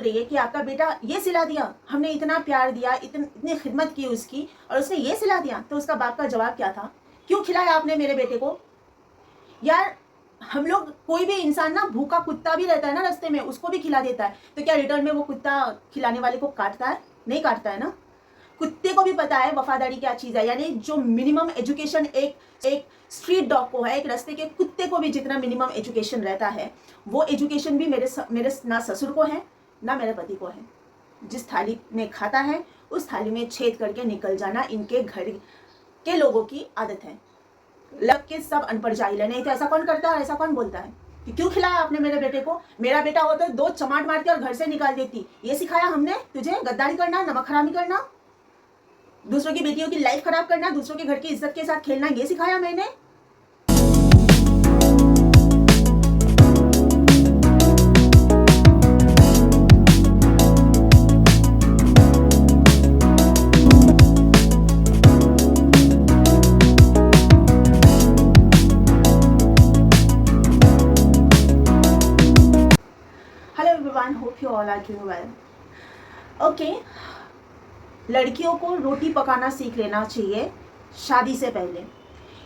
रही है कि आपका बेटा ये सिला दिया, हमने इतना प्यार दिया, इतनी खिदमत की उसकी, और उसने ये सिला दिया। तो उसका बाप का जवाब क्या था? क्यों खिलाया आपने मेरे बेटे को? यार हम लोग, कोई भी इंसान ना, भूखा कुत्ता भी रहता है ना रास्ते में, उसको भी खिला देता है, तो क्या रिटर्न में वो कुत्ता खिलाने वाले को काटता है? नहीं काटता है ना। कुत्ते को भी पता है वफादारी क्या चीज़ है। यानी जो मिनिमम एजुकेशन एक स्ट्रीट डॉग को है, एक रास्ते के कुत्ते को भी जितना मिनिमम एजुकेशन रहता है, वो एजुकेशन भी मेरे ना ससुर को है ना मेरे पति को है। जिस थाली में खाता है उस थाली में छेद करके निकल जाना इनके घर के लोगों की आदत है। लग के सब अनपढ़ जाहिल है। नहीं तो ऐसा कौन करता है, ऐसा कौन बोलता है कि क्यों खिलाया आपने मेरे बेटे को? मेरा बेटा हो तो 2 चमाट मार के और घर से निकाल देती। ये सिखाया हमने तुझे? गद्दारी करना, नमक हरामी करना, दूसरों की बेटियों की लाइफ खराब करना, दूसरों के घर की इज्जत के साथ खेलना, ये सिखाया मैंने? Hello everyone, hope you all are doing well. Okay, लड़कियों को रोटी पकाना सीख लेना चाहिए शादी से पहले।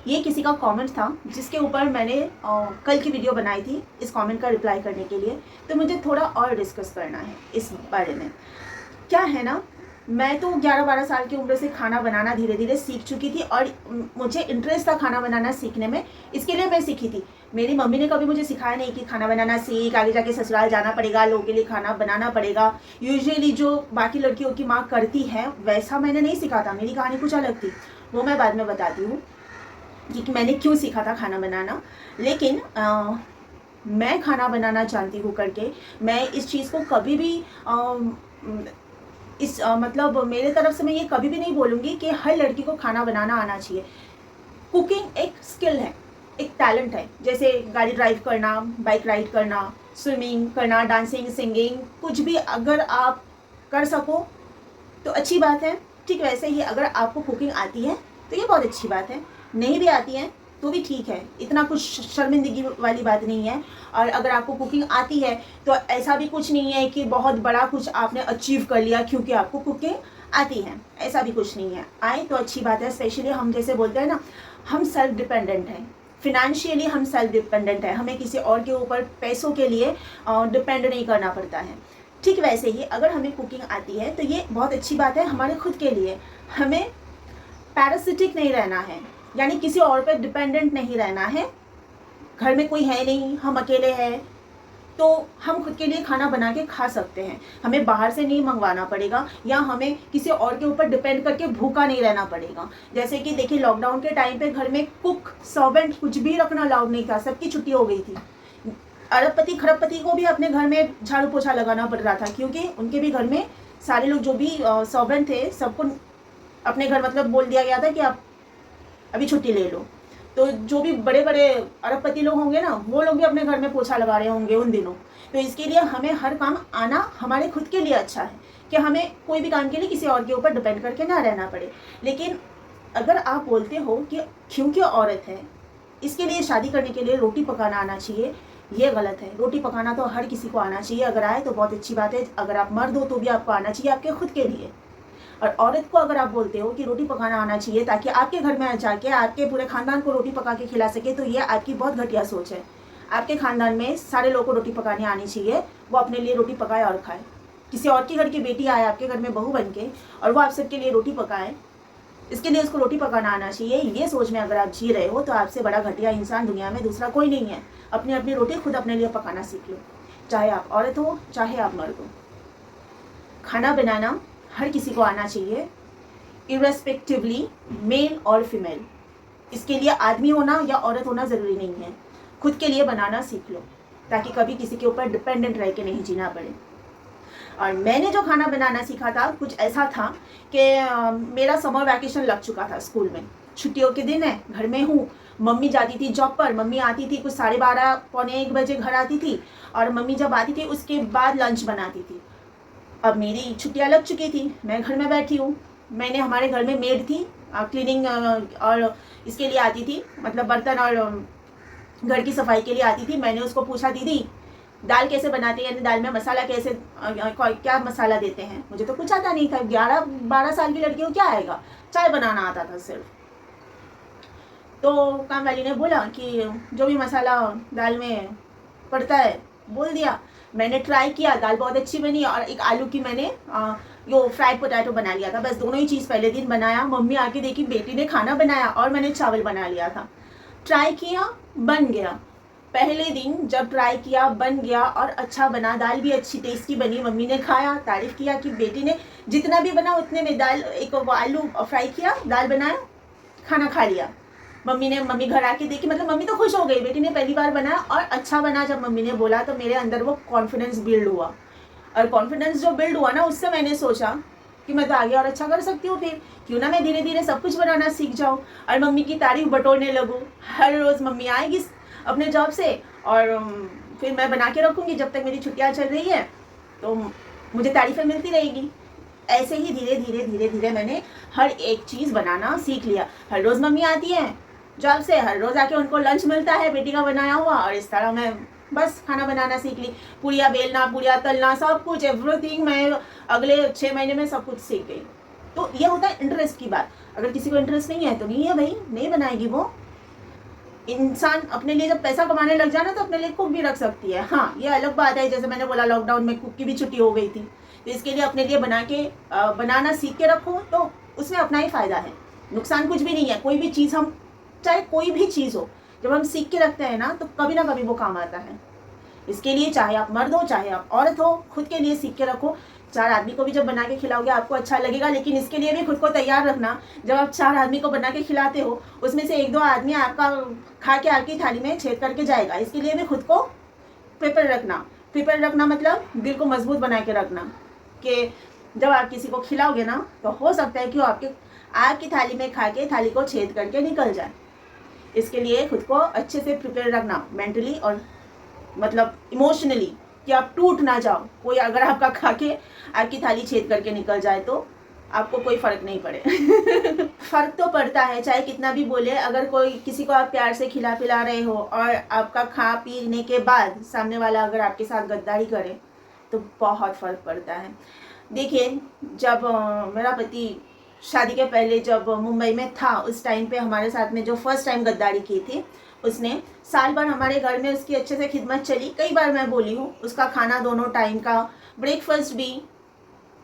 ये किसी का कमेंट था जिसके ऊपर मैंने कल की वीडियो बनाई थी इस कमेंट का रिप्लाई करने के लिए। तो मुझे थोड़ा और डिस्कस करना है इस बारे में। क्या है ना, मैं तो 11-12 साल की उम्र से खाना बनाना धीरे धीरे सीख चुकी थी और मुझे इंटरेस्ट था खाना बनाना सीखने में। इसके लिए मैं सीखी थी। मेरी मम्मी ने कभी मुझे सिखाया नहीं कि खाना बनाना सीख, आगे जाके ससुराल जाना पड़ेगा, लोगों के लिए खाना बनाना पड़ेगा। यूजुअली जो बाकी लड़कियों की माँ करती है वैसा मैंने नहीं सीखा था। मेरी कहानी कुछ अलग थी, वो मैं बाद में बताती हूँ कि मैंने क्यों सीखा था खाना बनाना। लेकिन मैं खाना बनाना जानती हूँ करके मैं इस चीज़ को कभी भी मतलब मेरे तरफ से मैं ये कभी भी नहीं बोलूँगी कि हर लड़की को खाना बनाना आना चाहिए। कुकिंग एक स्किल है, एक टैलेंट है। जैसे गाड़ी ड्राइव करना, बाइक राइड करना, स्विमिंग करना, डांसिंग, सिंगिंग, कुछ भी अगर आप कर सको तो अच्छी बात है। ठीक वैसे ही अगर आपको कुकिंग आती है तो ये बहुत अच्छी बात है। नहीं भी आती है तो भी ठीक है, इतना कुछ शर्मिंदगी वाली बात नहीं है। और अगर आपको कुकिंग आती है तो ऐसा भी कुछ नहीं है कि बहुत बड़ा कुछ आपने अचीव कर लिया क्योंकि आपको कुकिंग आती है, ऐसा भी कुछ नहीं है। आए तो अच्छी बात है। स्पेशली हम जैसे बोलते हैं ना, हम सेल्फ डिपेंडेंट हैं, फिनेंशियली हम सेल्फ डिपेंडेंट है। हमें किसी और के ऊपर पैसों के लिए डिपेंड नहीं करना पड़ता है। ठीक वैसे ही अगर हमें कुकिंग आती है तो ये बहुत अच्छी बात है हमारे खुद के लिए। हमें पैरासिटिक नहीं रहना है, यानी किसी और पर डिपेंडेंट नहीं रहना है। घर में कोई है नहीं, हम अकेले हैं, तो हम खुद के लिए खाना बना के खा सकते हैं। हमें बाहर से नहीं मंगवाना पड़ेगा या हमें किसी और के ऊपर डिपेंड करके भूखा नहीं रहना पड़ेगा। जैसे कि देखिए, लॉकडाउन के टाइम पे घर में कुक, सर्वेंट कुछ भी रखना अलाउड नहीं था, सबकी छुट्टी हो गई थी। अरबपति खरबपति को भी अपने घर में झाड़ू पोछा लगाना पड़ रहा था क्योंकि उनके भी घर में सारे लोग जो भी सर्वेंट थे सबको अपने घर मतलब बोल दिया गया था कि आप अभी छुट्टी ले लो। तो जो भी बड़े बड़े अरबपति लोग होंगे ना, वो लोग भी अपने घर में पोछा लगा रहे होंगे उन दिनों। तो इसके लिए हमें हर काम आना हमारे खुद के लिए अच्छा है कि हमें कोई भी काम के लिए किसी और के ऊपर डिपेंड करके ना रहना पड़े। लेकिन अगर आप बोलते हो कि क्योंकि औरत है इसके लिए शादी करने के लिए रोटी पकाना आना चाहिए, ये गलत है। रोटी पकाना तो हर किसी को आना चाहिए। अगर आए तो बहुत अच्छी बात है। अगर आप मर्द हो तो भी आपको आना चाहिए, आपके खुद के लिए। और औरत को अगर आप बोलते हो कि रोटी पकाना आना चाहिए ताकि आपके घर में जाके आपके पूरे खानदान को रोटी पका के खिला सके, तो ये आपकी बहुत घटिया सोच है। आपके खानदान में सारे लोगों को रोटी पकानी आनी चाहिए, वो अपने लिए रोटी पकाए और खाए। किसी और के घर की बेटी आए आपके घर में बहू बन के और वो आप सबके लिए रोटी पकाए, इसके लिए उसको रोटी पकाना आना चाहिए। ये सोच में अगर आप जी रहे हो तो आपसे बड़ा घटिया इंसान दुनिया में दूसरा कोई नहीं है। अपनी अपनी रोटी खुद अपने लिए पकाना सीख लो, चाहे आप औरत हो चाहे आप मर्द हो। खाना बनाना हर किसी को आना चाहिए, इरेस्पेक्टिवली मेल और फीमेल। इसके लिए आदमी होना या औरत होना ज़रूरी नहीं है। खुद के लिए बनाना सीख लो ताकि कभी किसी के ऊपर डिपेंडेंट रह के नहीं जीना पड़े। और मैंने जो खाना बनाना सीखा था कुछ ऐसा था कि मेरा समर वैकेशन लग चुका था स्कूल में, छुट्टियों के दिन है, घर में हूँ। मम्मी जाती थी जॉब पर, मम्मी आती थी कुछ 12:30 पौने 1 बजे घर आती थी और मम्मी जब आती थी उसके बाद लंच बनाती थी। अब मेरी छुट्टियां लग चुकी थी, मैं घर में बैठी हूँ। मैंने, हमारे घर में मेड थी, क्लीनिंग और इसके लिए आती थी, मतलब बर्तन और घर की सफाई के लिए आती थी। मैंने उसको पूछा, दीदी दाल कैसे बनाते हैं, यानी दाल में मसाला कैसे क्या मसाला देते हैं, मुझे तो कुछ आता नहीं था। 11-12 साल की लड़की को क्या आएगा, चाय बनाना आता था सिर्फ। तो काम वाली ने बोला कि जो भी मसाला दाल में पड़ता है बोल दिया। मैंने ट्राई किया, दाल बहुत अच्छी बनी, और एक आलू की मैंने यो फ्राइड पोटैटो बना लिया था। बस दोनों ही चीज़ पहले दिन बनाया। मम्मी आके देखी बेटी ने खाना बनाया और मैंने चावल बना लिया था। ट्राई किया, बन गया। पहले दिन जब ट्राई किया बन गया और अच्छा बना, दाल भी अच्छी टेस्टी बनी। मम्मी ने खाया, तारीफ किया कि बेटी ने जितना भी बना उतने में दाल, एक आलू फ्राई किया, दाल बनाया, खाना खा लिया। मम्मी घर आके देखी, मतलब मम्मी तो खुश हो गई, बेटी ने पहली बार बनाया और अच्छा बना। जब मम्मी ने बोला तो मेरे अंदर वो कॉन्फिडेंस बिल्ड हुआ, और कॉन्फिडेंस जो बिल्ड हुआ ना, उससे मैंने सोचा कि मैं तो आगे और अच्छा कर सकती हूँ। फिर क्यों ना मैं धीरे धीरे सब कुछ बनाना सीख जाऊँ और मम्मी की तारीफ बटोरने लगूँ। हर रोज़ मम्मी आएगी अपने जॉब से और फिर मैं बना के रखूँगी जब तक मेरी छुट्टियाँ चल रही है, तो मुझे तारीफ़ें मिलती रहेगी। ऐसे ही धीरे धीरे धीरे धीरे मैंने हर एक चीज़ बनाना सीख लिया। हर रोज़ मम्मी आती है जॉब से, हर रोज़ आके उनको लंच मिलता है बेटी का बनाया हुआ, और इस तरह मैं बस खाना बनाना सीख ली। पूड़ियाँ बेलना, पूड़ियाँ तलना, सब कुछ एवरीथिंग मैं अगले 6 महीने में सब कुछ सीख गई। तो ये होता है इंटरेस्ट की बात। अगर किसी को इंटरेस्ट नहीं है तो नहीं है भाई, नहीं बनाएगी वो। इंसान अपने लिए जब पैसा कमाने लग जाए ना तो अपने लिए कुक भी रख सकती है। हाँ, ये अलग बात है, जैसे मैंने बोला लॉकडाउन में कुक की भी छुट्टी हो गई थी, तो इसके लिए अपने लिए बनाना सीख के रखो, तो उसमें अपना ही फ़ायदा है, नुकसान कुछ भी नहीं है। कोई भी चीज़ हम, चाहे कोई भी चीज़ हो, जब हम सीख के रखते हैं ना तो कभी ना कभी वो काम आता है। इसके लिए चाहे आप मर्द हो चाहे आप औरत हो, खुद के लिए सीख के रखो। 4 आदमी को भी जब बना के खिलाओगे आपको अच्छा लगेगा, लेकिन इसके लिए भी खुद को तैयार रखना। जब आप 4 आदमी को बना के खिलाते हो, उसमें से 1-2 आदमी आपका खा के आपकी थाली में छेद करके जाएगा। इसके लिए भी खुद को प्रिपेयर रखना मतलब दिल को मजबूत बना के रखना, कि जब आप किसी को खिलाओगे ना तो हो सकता है कि वो आपकी थाली में खा के थाली को छेद करके निकल जाए। इसके लिए खुद को अच्छे से प्रिपेयर रखना, मेंटली और मतलब इमोशनली, कि आप टूट ना जाओ। कोई अगर आपका खा के आपकी थाली छेद करके निकल जाए तो आपको कोई फ़र्क नहीं पड़े। फ़र्क तो पड़ता है, चाहे कितना भी बोले। अगर कोई किसी को आप प्यार से खिला पिला रहे हो और आपका खा पीने के बाद सामने वाला अगर आपके साथ गद्दारी करे तो बहुत फ़र्क पड़ता है। देखिए, जब मेरा पति शादी के पहले जब मुंबई में था, उस टाइम पे हमारे साथ में जो फर्स्ट टाइम गद्दारी की थी, उसने साल भर हमारे घर में उसकी अच्छे से खिदमत चली। कई बार मैं बोली हूँ, उसका खाना दोनों टाइम का,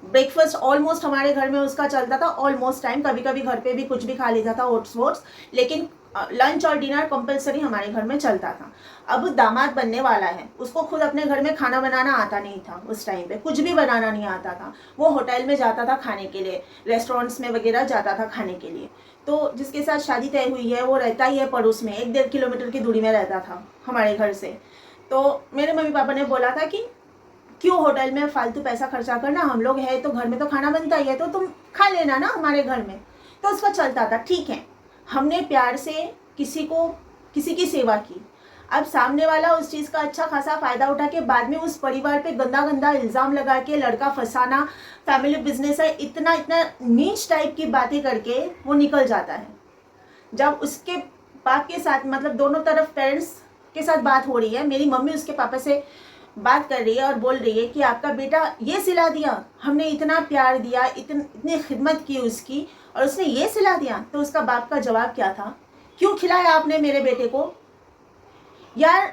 ब्रेकफास्ट ऑलमोस्ट हमारे घर में उसका चलता था ऑलमोस्ट टाइम। कभी कभी घर पे भी कुछ भी खा लेता था, ओट्स वोट्स, लेकिन लंच और डिनर कंपलसरी हमारे घर में चलता था। अब दामाद बनने वाला है, उसको खुद अपने घर में खाना बनाना आता नहीं था। उस टाइम पे कुछ भी बनाना नहीं आता था। वो होटल में जाता था खाने के लिए, रेस्टोरेंट्स में वगैरह जाता था खाने के लिए। तो जिसके साथ शादी तय हुई है वो रहता ही है पड़ोस में, 1-1.5 किलोमीटर की दूरी में रहता था हमारे घर से। तो मेरे मम्मी पापा ने बोला था कि क्यों होटल में फालतू पैसा खर्चा करना, हम लोग है तो घर में तो खाना बनता ही है, तो तुम खा लेना ना हमारे घर में। तो उसका चलता था, ठीक है। हमने प्यार से किसी की सेवा की। अब सामने वाला उस चीज़ का अच्छा खासा फ़ायदा उठा के बाद में उस परिवार पे गंदा गंदा इल्ज़ाम लगा के, लड़का फंसाना, फैमिली बिजनेस है, इतना इतना नीच टाइप की बातें करके वो निकल जाता है। जब उसके बाप के साथ, मतलब दोनों तरफ पेरेंट्स के साथ बात हो रही है, मेरी मम्मी उसके पापा से बात कर रही है और बोल रही है कि आपका बेटा ये सिला दिया, हमने इतना प्यार दिया, इतनी खिदमत की उसकी, और उसने ये सिला दिया। तो उसका बाप का जवाब क्या था, क्यों खिलाया आपने मेरे बेटे को? यार,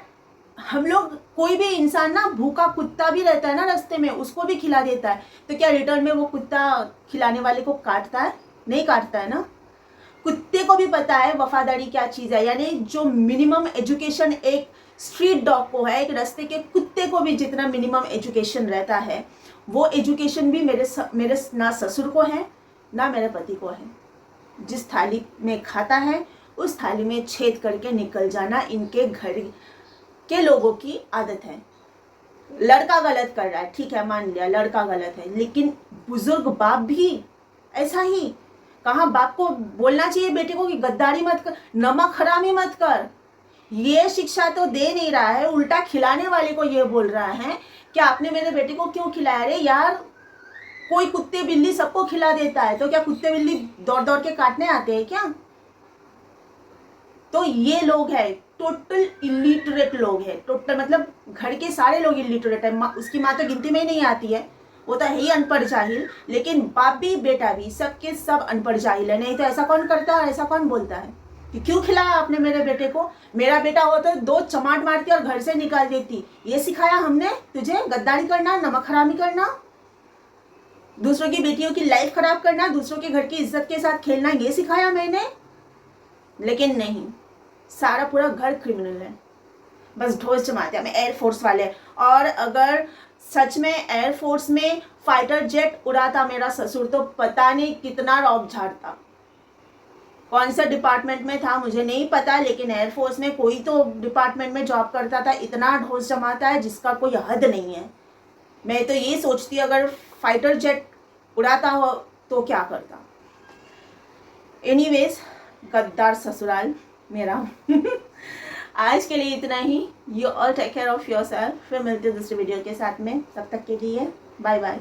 हम लोग, कोई भी इंसान ना, भूखा कुत्ता भी रहता है ना रास्ते में, उसको भी खिला देता है, तो क्या रिटर्न में वो कुत्ता खिलाने वाले को काटता है? नहीं काटता है ना। कुत्ते को भी पता है वफादारी क्या चीज़ है, यानी जो मिनिमम एजुकेशन एक स्ट्रीट डॉग को है, एक रास्ते के कुत्ते को भी जितना मिनिमम एजुकेशन रहता है, वो एजुकेशन भी मेरे ना ससुर को है ना मेरे पति को है। जिस थाली में खाता है उस थाली में छेद करके निकल जाना इनके घर के लोगों की आदत है। लड़का गलत कर रहा है, ठीक है, मान लिया लड़का गलत है, लेकिन बुजुर्ग बाप भी ऐसा ही। कहाँ बाप को बोलना चाहिए बेटे को कि गद्दारी मत कर, नमक हरामी मत कर, ये शिक्षा तो दे नहीं रहा है, उल्टा खिलाने वाले को ये बोल रहा है कि आपने मेरे बेटे को क्यों खिलाया? रे यार, कोई कुत्ते बिल्ली सबको खिला देता है, तो क्या कुत्ते बिल्ली दौड़ दौड़ के काटने आते हैं क्या? तो ये लोग हैं, टोटल इलिटरेट लोग हैं, टोटल मतलब घर के सारे लोग इलिटरेट है। उसकी माँ तो गिनती में ही नहीं आती है, वो तो है ही अनपढ़ जाहिल, लेकिन बाप भी बेटा भी सबके सब अनपढ़ जाहिल है। नहीं तो ऐसा कौन करता है, ऐसा कौन बोलता है कि क्यों खिलाया आपने मेरे बेटे को? मेरा बेटा हो तो 2 चमाट मारती और घर से निकाल देती। ये सिखाया हमने तुझे गद्दारी करना, नमक हरामी करना, दूसरों की बेटियों की लाइफ खराब करना, दूसरों के घर की इज्जत के साथ खेलना, ये सिखाया मैंने? लेकिन नहीं, सारा पूरा घर क्रिमिनल है, बस ढोस जमाते हैं हमें एयरफोर्स वाले। और अगर सच में एयरफोर्स में फाइटर जेट उड़ाता मेरा ससुर तो पता नहीं कितना रौब झाड़ता। कौन सा डिपार्टमेंट में था मुझे नहीं पता, लेकिन एयरफोर्स में कोई तो डिपार्टमेंट में जॉब करता था, इतना ढोस जमाता है जिसका कोई हद नहीं है। मैं तो ये सोचती अगर फाइटर जेट उड़ाता हो तो क्या करता। एनीवेज, गद्दार ससुराल मेरा। आज के लिए इतना ही। You all take care of yourself. फिर मिलते हैं दूसरे वीडियो के साथ में, तब तक के लिए बाय बाय।